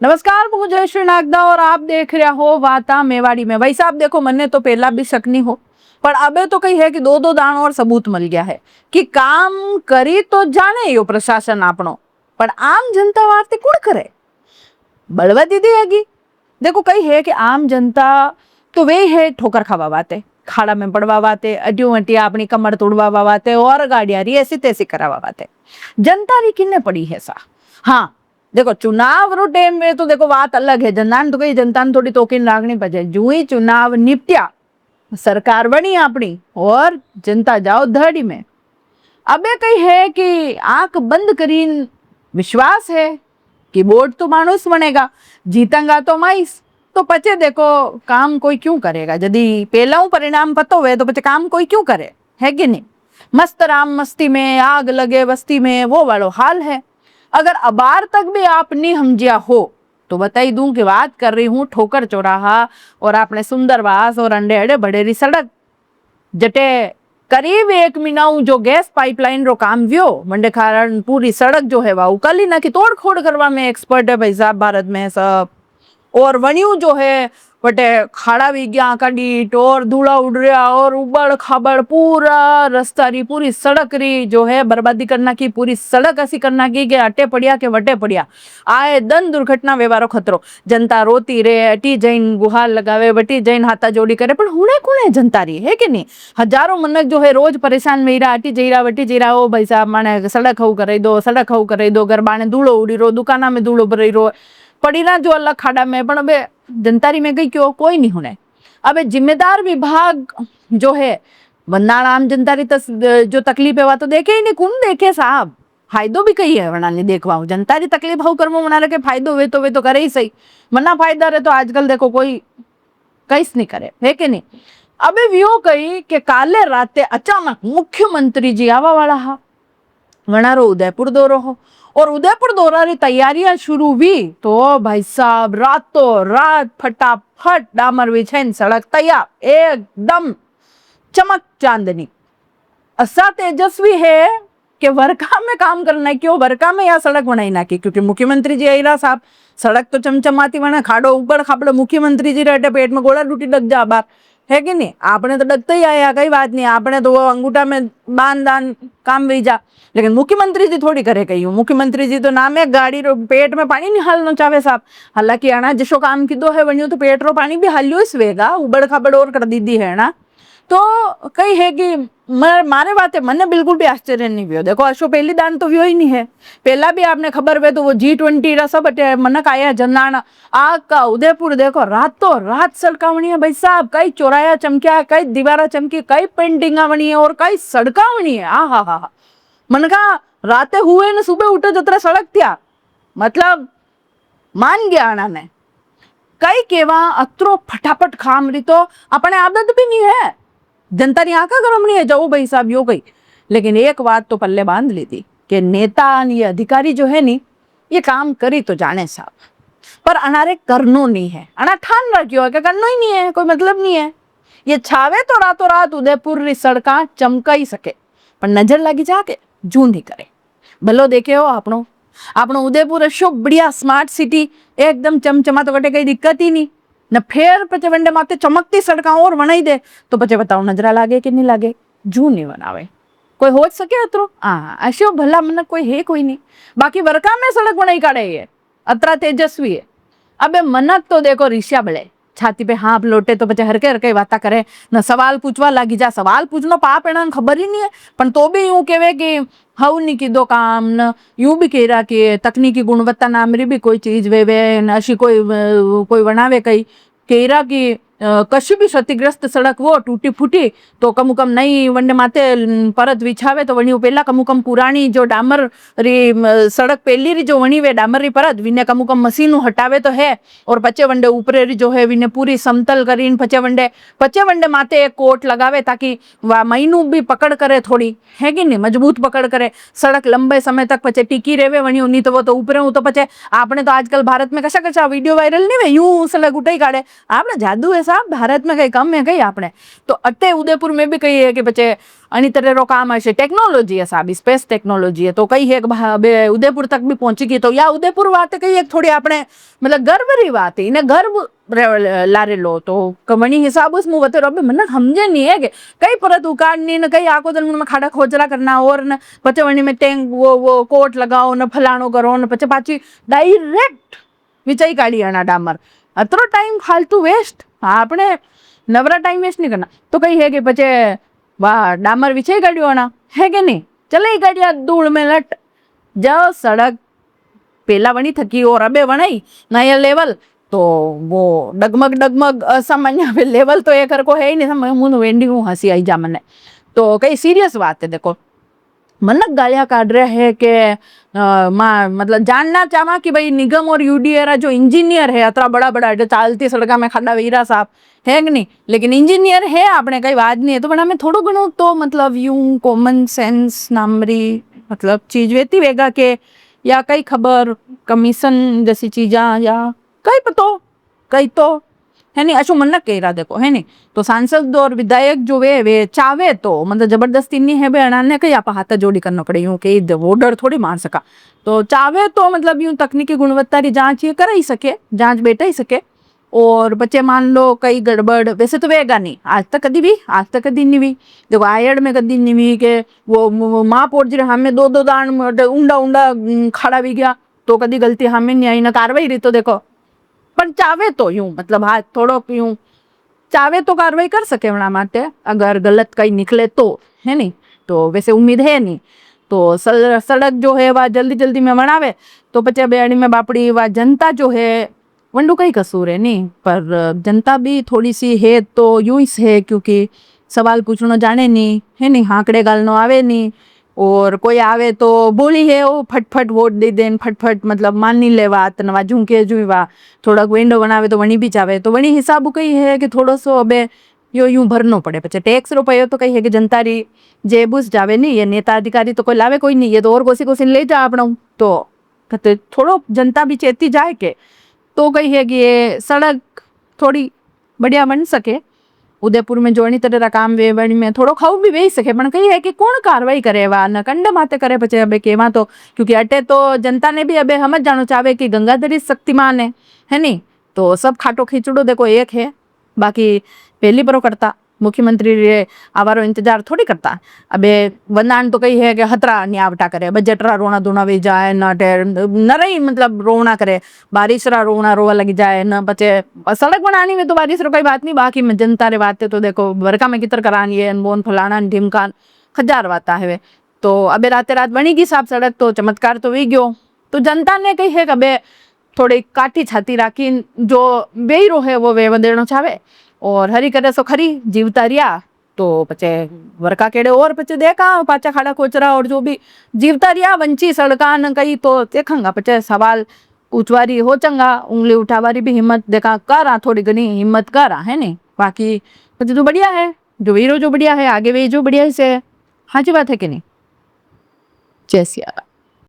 नमस्कार, मैं जयश्री नागदा और आप देख रहे हो वाता मेवाड़ी में। भाई साहब देखो, मन्ने तो पहला भी शक नहीं हो, पर अबे तो कही है कि दो दो दाण और सबूत मिल गया है कि काम करी तो जाने यो प्रशासन आपनो, पर आम जनता वास्ते कौन करे? बड़वा दीदी हैगी। देखो कही है कि आम जनता तो वे है ठोकर खावा वाते, खाड़ा में पड़वा वाते, अड्यू अटिया अपनी कमर तोड़वा वाते और गाड़िया री ऐसी तैसी करावा वाते। जनता री किन्ने पड़ी है सा? हाँ देखो, चुनाव रो टाइम में तो देखो बात अलग है, जनता तो कही जनता ने थोड़ी तोकीन लागनी पड़े। जू ही चुनाव निपटिया, सरकार बनी अपनी और जनता जाओ धड़ी में। अबे कही है कि आंख बंद करीन विश्वास है कि वोट तो मानुस बनेगा, जीतेगा तो माइस, तो पचे देखो काम कोई क्यों करेगा? यदि पहला परिणाम पतो हुए तो पचे काम कोई क्यों करे, है कि नहीं? मस्त राम मस्ती में आग लगे बस्ती में, वो वालो हाल है। अगर अबार तक भी आप नहीं समझिया हो तो बताई दूं कि बात कर रही हूँ ठोकर चौराहा और आपने सुंदरवास और अंडे अड़े बड़ेरी सड़क जटे करीब 1 महीना जो गैस पाइपलाइन रो काम व्यो मंडे कारण पूरी सड़क जो है वह उकाली ना की तोड़ खोड़ करवा में एक्सपर्ट है भाई साहब भारत में सब। और वणियू जो है बटे खाड़ा भी गया कडी और धूला उड़ रहा और उबड़ खाबड़ पूरा रास्ता री पूरी सड़क री जो है बर्बादी करना की, पूरी सड़क ऐसी करना की के अटे पड़िया के वटे पड़िया। आए दन दुर्घटना व्यवहारो खतरो, जनता रोती रे, अटी जैन गुहार लगावे, बटी जैन हाथा जोड़ी करे, पर हुणे कुणे जनता री है कि नहीं? हजारों मनक जो है रोज परेशान मेरा अटी जईरा वटी जईरा, ओ भाई साहब माने सड़क हऊ करे दो, सड़क हऊ करे दो, गरबाने धूलो उड़ी रो, दुकाना में धूलो भरी रो, पड़ी ना जो अलग खाड़ा में। पण अबे जनतारी में गई क्यों कोई नहीं होने। अबे जिम्मेदार विभाग जो है वंदाण आम जनतारी जो तकलीफ है वह तो देखे ही नहीं, कौन देखे साहब? फायदो भी कही है वना नहीं देखवा, जनतारी तकलीफ हो कर मना रखे फायदो वे तो करे ही सही, मना फायदा रहे तो आजकल देखो कोई कईस नहीं करे, है कि नहीं? अबे व्यो कही के काले राते अचानक मुख्यमंत्री जी आवा वाला हा, वनारो उदयपुर दौरो हो और उदयपुर दौरा री तैयारियां शुरू हुई तो भाई साहब रातों रात फटाफट डामर बिछाइन सड़क तैयार, एकदम चमक चांदनी। ऐसा तेजस्वी है कि वर्का में काम करना है, क्यों वर्का में या सड़क बनाई ना की, क्योंकि मुख्यमंत्री जी आईरा साहब सड़क तो चमचमाती बना, खाड़ो ऊपर खापड़ो मुख्यमंत्री जी रहते पेट में गोला टूटी लग जा बार, है कि नहीं? आपने तो डगते ही आया, कई बात नहीं, आपने तो वो अंगूठा में बांध दान काम भेजा, लेकिन मुख्यमंत्री जी थोड़ी करे कही। मुख्यमंत्री जी तो नाम है गाड़ी रो पेट में पानी नहीं हालना चाहे साहब। हालांकि आना जिसो काम की दो है वनियो तो पेट रो पानी भी हालियो इस वेगा, उबड़ खाबड़ और कर दीदी है ना। तो कई है कि मारे बातें मन बिल्कुल भी आश्चर्य नहीं व्यो। देखो अशो पहली दान तो व्यो ही नहीं है, पहला भी आपने खबर वे तो वो G20 रा सब मनक आया जनाना आग का उदयपुर देखो रातों रात सड़कावणी है भाई साहब, कई चौराया चमकिया, कई दीवारा चमकी, कई पेंटिंगा बनी है और कई सड़कावणी है। आ हा हा मन का राते हुए ने सुबह उठे जतरा सड़क त्या, मतलब मान गया आना ने कई केवा अतरो फटाफट खाम रही तो अपने आदत भी नहीं है, जनता नी आंखा गरम नहीं है जाओ भाई साहब यो गई। लेकिन एक बात तो पल्ले बांध ली थी कि नेता ये अधिकारी जो है नी ये काम करी तो जाने साहब, पर अनारे करनो नहीं है, अना ठान रखियो है कि करनो ही नहीं है, कोई मतलब नहीं है। ये छावे तो रातों रात उदयपुर री सड़का चमका ही सके, पर नजर लगी जाके जू नहीं करे। भलो देखे हो आपनो आपनो उदयपुर अशो बढ़िया स्मार्ट सिटी एकदम चमचमा तो कटे कई दिक्कत ही नहीं न, फेर पचे वंडे माते चमकती सड़का और बनाई दे तो पचे बताओ नजरा लागे कि नहीं लागे? जू नहीं बनावे कोई हो सके अतरो। हाँ अशो भला मन कोई है कोई नहीं, बाकी वर्का में सड़क बनाई काढ़े है, अतरा तेजस्वी है। अबे मनक तो देखो ऋषा बड़े छाती पे हाँप लोटे तो पचे हरके हरके बाता करे न, सवाल पूछवा लागी जा, सवाल पूछनो पाप एना खबर ही नहीं है, पण तो भी यूं कहवे कि हऊ नहीं कीधो काम न, यूं भी कह रहा कि तकनीकी गुणवत्ता नाम री भी कोई चीज वेवे न, अशी कोई बनावे कई कह रहा कि कशी भी क्षतिग्रस्त सड़क वो टूटी फूटी तो कम नई वंडे माते परत विछावे तो वणी पेला कम पुरानी जो डामर री सड़क पहली री जो वणी वे डामर री परत विने कम मशीनू हटावे तो है, और पचे वंडे ऊपरे री जो है विने पूरी समतल करीन पचे वंडे माते एक कोट लगावे ताकि वह महीनू भी पकड़ करे थोड़ी, है कि नहीं? मजबूत पकड़ करे, सड़क लंबे समय तक पचे टिकी रेवे वणी नहीं तो वो तो ऊपरे हूँ तो पचे आपने तो आजकल भारत में कशा वीडियो वायरल नहीं वे यूं सड़क उठाई काढ़े, आपने जादू है साहब भारत में कई कम है कई आपने तो अटे उदयपुर में भी कही है कि पचे अनी तरह रो काम है टेक्नोलॉजी है साहब स्पेस टेक्नोलॉजी है तो कई है कि उदयपुर तक भी पहुंची गई तो या उदयपुर बात कही है थोड़ी आपने मतलब गर्व री बात है इन्हें गर्व लारे लो तो कमनी हिसाब उस मुँह बते रहो मन समझे नहीं है कि कई परत उकाड़नी न कई आको दिन में खाड़ा खोजरा करना और न पचे वनी में टैंक वो कोट लगाओ न फलाणो करो न पचे पाची डायरेक्ट विचाई काढ़ी आना डामर अतरो टाइम फालतू वेस्ट आपने नवरा टाइम वेस्ट नहीं करना तो कही है कि पचे वाह डामर विचाई काढ़ियो आना है कि नहीं चले ही काढ़िया धूल में लट जाओ सड़क पेला बनी थकी और अबे बनाई नया लेवल तो वो डगमग असामान्य लेवल तो एक को है ही नहीं मुझे वेंडी हूँ हंसी आई जा मने तो कई सीरियस बात है देखो मनक गालियाँ काट रहे हैं कि माँ मतलब जानना चाहवा कि भाई निगम और यूडीएरा जो इंजीनियर है अतरा बड़ा बड़ा जो चालती सड़का में खड़ा वीरा साहब है कि नहीं लेकिन इंजीनियर है आपने कई बात नहीं है तो बड़ा में थोड़ो घणो तो मतलब यूं कॉमन सेंस नामरी मतलब चीज वेती वेगा के या कई खबर कमीशन जैसी चीजा या कई पतो कई तो है नहीं अशु मन कह रहा देखो है नहीं तो सांसद और विधायक जो वे चावे तो मतलब जबरदस्ती नहीं है बे ने कहीं आप हाथ जोड़ी करना पड़े यूं कि वो डर थोड़ी मार सका तो चावे तो मतलब यूं तकनीकी गुणवत्ता की जांच ये कर ही सके जांच बेटा ही सके और बच्चे मान लो कई गड़बड़ वैसे तो वेगा नहीं आज तक कदी नहीं हुई देखो आयड में कदी नहीं हुई के वो माँ पोट जी हमें दो दान ऊंडा खड़ा भी गया तो कदी गलती हमें नहीं आई ना कार्रवाई रही तो देखो पर चावे तो यूं मतलब हाथ थोड़ो यूं चावे तो कार्रवाई कर सके वना माटे अगर गलत कहीं निकले तो है नहीं तो वैसे उम्मीद है नहीं तो सड़क जो है वह जल्दी जल्दी में बनावे तो पचे बेड़ी में बापड़ी वह जनता जो है वंडू कहीं कसूर है नहीं पर जनता भी थोड़ी सी है तो यूं ही है क्योंकि सवाल पूछना जाने नहीं है नहीं हाकड़े गालनो आवे नहीं और कोई आवे तो बोली है वो फटफट वोट दे देन फटफट मतलब मान नहीं ले बात नवा झुंके जुवा थोड़ा विंडो बनावे तो वणी भी चावे तो वणी हिसाब कई है कि थोड़ो सो अबे यो यूं भरनो पड़े पचे टैक्स रुपये तो कही है कि जनता री जेबूस जावे नहीं ये नेता अधिकारी तो कोई लावे कोई नहीं ये तो और कोसी ले जा अपना तो कहते थोड़ो जनता भी चेती जाए के तो कही है कि ये सड़क थोड़ी बढ़िया बन सके उदयपुर में जोनी तरह काम वेवणी में थोड़ो खाऊ भी वेही सके पण कही है कि कौन कार्रवाई करे वा न कंड माते करे पचे अबे केवा तो क्योंकि अटे तो जनता ने भी अबे समझ जानो चाहे कि गंगाधरी शक्तिमान है नहीं तो सब खाटो खींचड़ो देखो एक है बाकी पहली बरो करता मुख्यमंत्री रे आवारो इंतजार थोड़ी करता अबे वंदान तो कही है कि हतरा न्यावटा करे बजटरा रोना धोना वे जाए न रही मतलब रोना करे बारिश रा रोना रोवा लगी जाए न बचे सड़क बनानी में तो बारिश रो कोई बात नहीं बाकी में जनता रे बातें तो देखो बरका में कितर करानी है अनबोन फलाना ढिमकान हजार बात है तो अबे रात बनी गई साफ सड़क तो चमत्कार तो वी गयो तो जनता ने कही है कि अबे थोड़ी काठी छाती राखी जो बेही रो है वो वे वदेणो चाहे और हरी करे सो खरी जीवता रिया तो पचे वरका केड़े और पचे देखा पाचा खाड़ा खोचरा और जो भी जीवता रिया वंची सड़का न कही तो देखंगा पचे सवाल पूछवारी हो चंगा उंगली उठावारी भी हिम्मत देखा करा थोड़ी घनी हिम्मत करा है नहीं बाकी पचे तो बढ़िया है जो वीरो जो बढ़िया है आगे वे जो बढ़िया से हाँ जी बात है कि नहीं जय सिया राम।